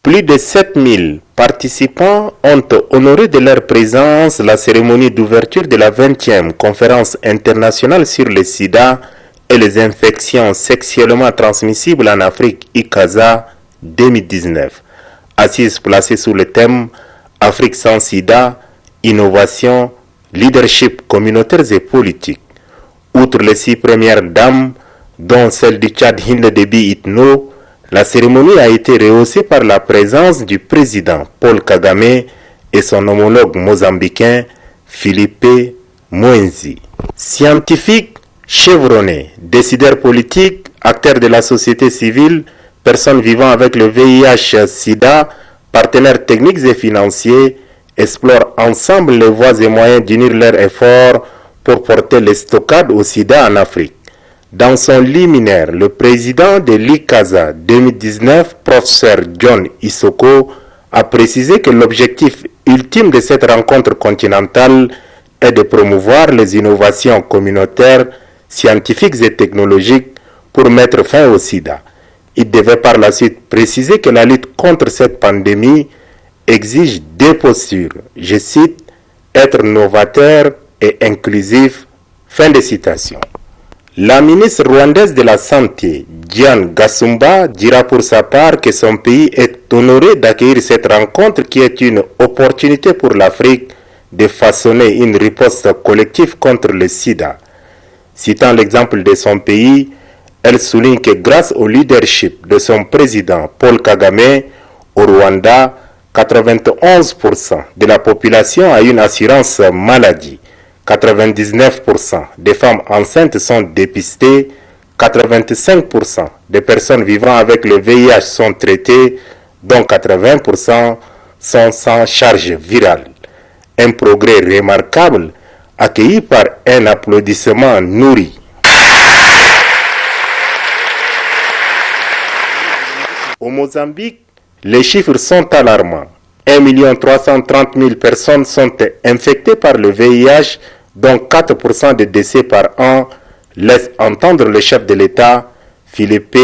Plus de 7000 participants ont honoré de leur présence la cérémonie d'ouverture de la 20e conférence internationale sur le sida et les infections sexuellement transmissibles en Afrique ICASA 2019. Assise placée sous le thème Afrique sans sida, innovation, leadership communautaires et politique. Outre les 6 premières dames, dont celle du Tchad Hind Déby Itno, la cérémonie a été rehaussée par la présence du président Paul Kagame et son homologue mozambicain Filipe Mwenzi. Scientifiques chevronnés, décideurs politiques, acteurs de la société civile, personnes vivant avec le VIH-Sida, partenaires techniques et financiers, explorent ensemble les voies et moyens d'unir leurs efforts pour porter le stockade au sida en Afrique. Dans son liminaire, le président de l'ICASA 2019, professeur John Isoko, a précisé que l'objectif ultime de cette rencontre continentale est de promouvoir les innovations communautaires, scientifiques et technologiques pour mettre fin au sida. Il devait par la suite préciser que la lutte contre cette pandémie exige deux postures, je cite, être novateur et inclusif, fin de citation. La ministre rwandaise de la Santé, Diane Gasumba, dira pour sa part que son pays est honoré d'accueillir cette rencontre qui est une opportunité pour l'Afrique de façonner une riposte collective contre le sida. Citant l'exemple de son pays, elle souligne que grâce au leadership de son président Paul Kagame, au Rwanda, 91% de la population a une assurance maladie. 99% des femmes enceintes sont dépistées, 85% des personnes vivant avec le VIH sont traitées, dont 80% sont sans charge virale. Un progrès remarquable accueilli par un applaudissement nourri. Au Mozambique, les chiffres sont alarmants. 1 330 000 personnes sont infectées par le VIH, dont 4% de décès par an, laisse entendre le chef de l'État, Filipe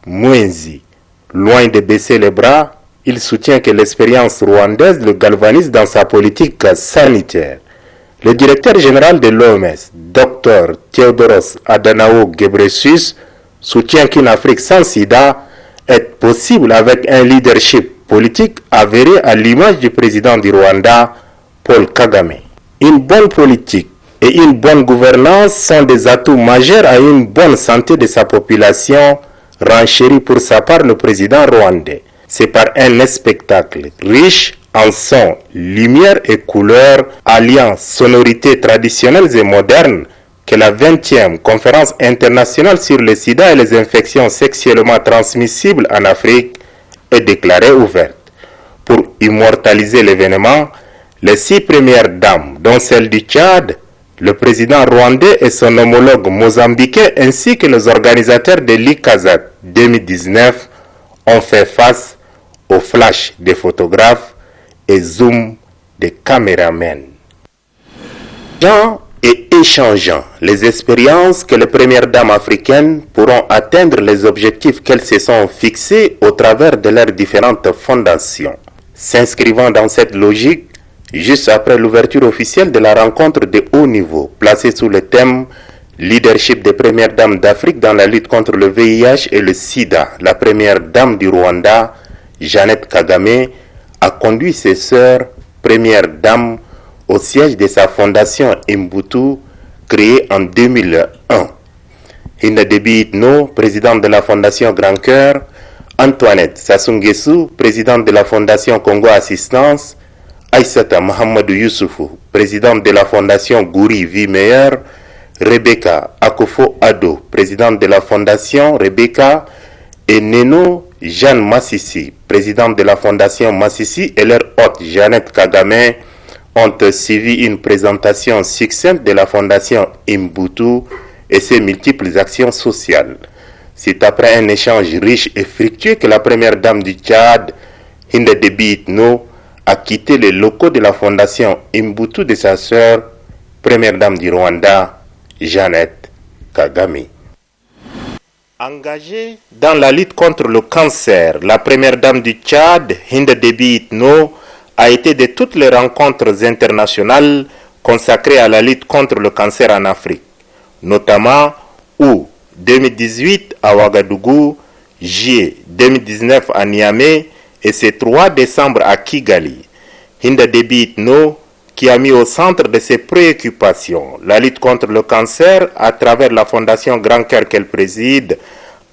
Mwenzi. Loin de baisser les bras, il soutient que l'expérience rwandaise le galvanise dans sa politique sanitaire. Le directeur général de l'OMS, Dr Tedros Adhanom Ghebreyesus, soutient qu'une Afrique sans sida est possible avec un leadership politique avéré à l'image du président du Rwanda, Paul Kagame. Une bonne politique et une bonne gouvernance sont des atouts majeurs à une bonne santé de sa population, renchérit pour sa part le président rwandais. C'est par un spectacle riche en sons, lumière et couleurs, alliant sonorités traditionnelles et modernes, que la 20e conférence internationale sur le sida et les infections sexuellement transmissibles en Afrique est déclarée ouverte. Pour immortaliser l'événement, les 6 premières dames, dont celle du Tchad, le président rwandais et son homologue mozambicain, ainsi que les organisateurs de l'ICASA 2019, ont fait face au flash des photographes et zoom des caméramens. Et échangeant les expériences que les premières dames africaines pourront atteindre les objectifs qu'elles se sont fixés au travers de leurs différentes fondations. S'inscrivant dans cette logique, juste après l'ouverture officielle de la rencontre de haut niveau, placée sous le thème « Leadership des premières dames d'Afrique dans la lutte contre le VIH et le sida », la première dame du Rwanda, Jeannette Kagame, a conduit ses sœurs, premières dames, au siège de sa fondation Imbutu, créée en 2001. Hind Déby Itno, présidente de la fondation Grand Cœur, Antoinette Sassou Nguesso, présidente de la fondation Congo Assistance, Aïssata Mohamedou Youssoufou, présidente de la fondation Gouri Vie Meilleure, Rebecca Akufo-Addo, présidente de la fondation Rebecca, et Neno Jeanne Massissi, présidente de la fondation Massissi, et leur hôte Jeannette Kagame, ont suivi une présentation succincte de la fondation Imbutu et ses multiples actions sociales. C'est après un échange riche et fructueux que la première dame du Tchad, Hind Déby Itno, a quitté les locaux de la fondation Imbutu de sa sœur, première dame du Rwanda, Jeannette Kagame. Engagée dans la lutte contre le cancer, la première dame du Tchad, Hind Déby Itno, a été de toutes les rencontres internationales consacrées à la lutte contre le cancer en Afrique, notamment août 2018 à Ouagadougou, juillet 2019 à Niamey et ce 3 décembre à Kigali. Hind Déby Itno, qui a mis au centre de ses préoccupations la lutte contre le cancer à travers la Fondation Grand Cœur qu'elle préside,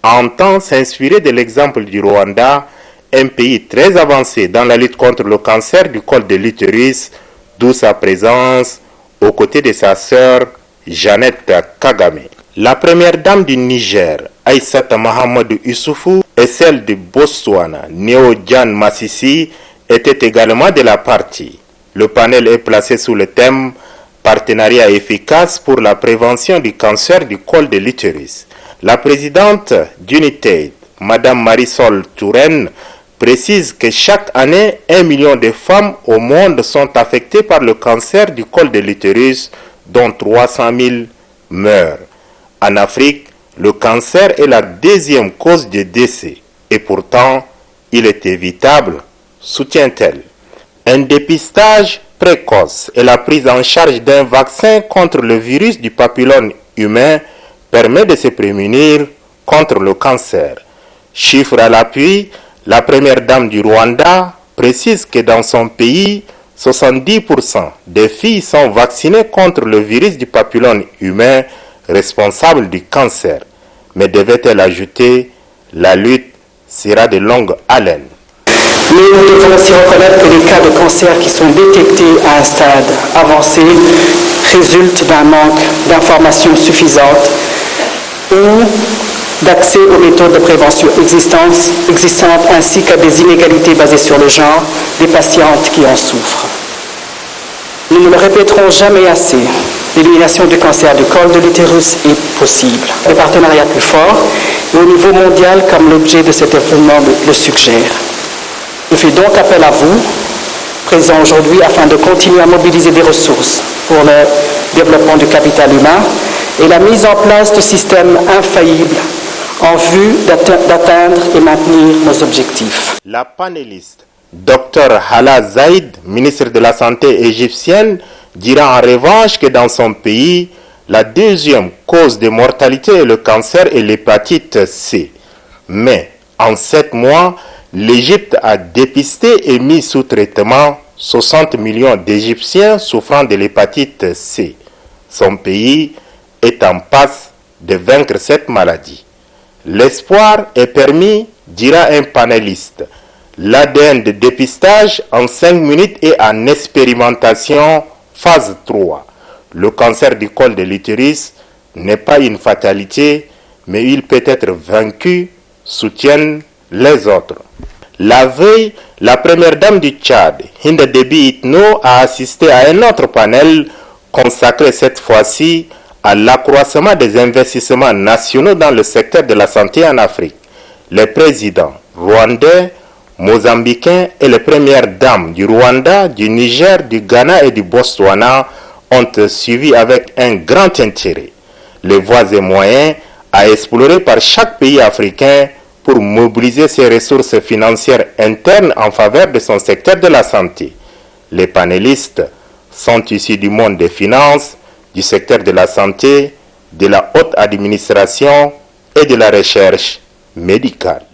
entend s'inspirer de l'exemple du Rwanda, un pays très avancé dans la lutte contre le cancer du col de l'utérus, d'où sa présence aux côtés de sa sœur Jeannette Kagame. La première dame du Niger, Aïssata Mahamadou Issoufou, et celle du Botswana, Neo Jan Massissi, étaient également de la partie. Le panel est placé sous le thème « Partenariat efficace pour la prévention du cancer du col de l'utérus ». La présidente d'UNITAID, Mme Marisol Touraine, précise que chaque année, 1 million de femmes au monde sont affectées par le cancer du col de l'utérus, dont 300 000 meurent. En Afrique, le cancer est la deuxième cause de décès et pourtant, il est évitable, soutient-elle. Un dépistage précoce et la prise en charge d'un vaccin contre le virus du papillome humain permet de se prémunir contre le cancer. Chiffre à l'appui, la première dame du Rwanda précise que dans son pays, 70% des filles sont vaccinées contre le virus du papillome humain responsable du cancer. Mais devait-elle ajouter, la lutte sera de longue haleine. Mais nous devons aussi reconnaître que les cas de cancer qui sont détectés à un stade avancé résultent d'un manque d'informations suffisantes ou d'accès aux méthodes de prévention existantes ainsi qu'à des inégalités basées sur le genre des patientes qui en souffrent. Nous ne le répéterons jamais assez, l'élimination du cancer du col de l'utérus est possible. Le partenariat plus fort et au niveau mondial comme l'objet de cet événement le suggère. Je fais donc appel à vous, présents aujourd'hui, afin de continuer à mobiliser des ressources pour le développement du capital humain et la mise en place de systèmes infaillibles en vue d'atteindre et maintenir nos objectifs. La panéliste Dr Hala Zaïd, ministre de la Santé égyptienne, dira en revanche que dans son pays, la deuxième cause de mortalité est le cancer et l'hépatite C. Mais en 7 mois, l'Égypte a dépisté et mis sous traitement 60 millions d'Égyptiens souffrant de l'hépatite C. Son pays est en passe de vaincre cette maladie. L'espoir est permis, dira un panéliste. L'ADN de dépistage en 5 minutes est en expérimentation phase 3. Le cancer du col de l'utérus n'est pas une fatalité, mais il peut être vaincu, soutiennent les autres. La veille, la première dame du Tchad, Hind Déby Itno, a assisté à un autre panel consacré cette fois-ci à l'accroissement des investissements nationaux dans le secteur de la santé en Afrique. Les présidents rwandais, mozambicains et les premières dames du Rwanda, du Niger, du Ghana et du Botswana ont suivi avec un grand intérêt les voies et moyens à explorer par chaque pays africain pour mobiliser ses ressources financières internes en faveur de son secteur de la santé. Les panélistes sont issus du monde des finances, du secteur de la santé, de la haute administration et de la recherche médicale.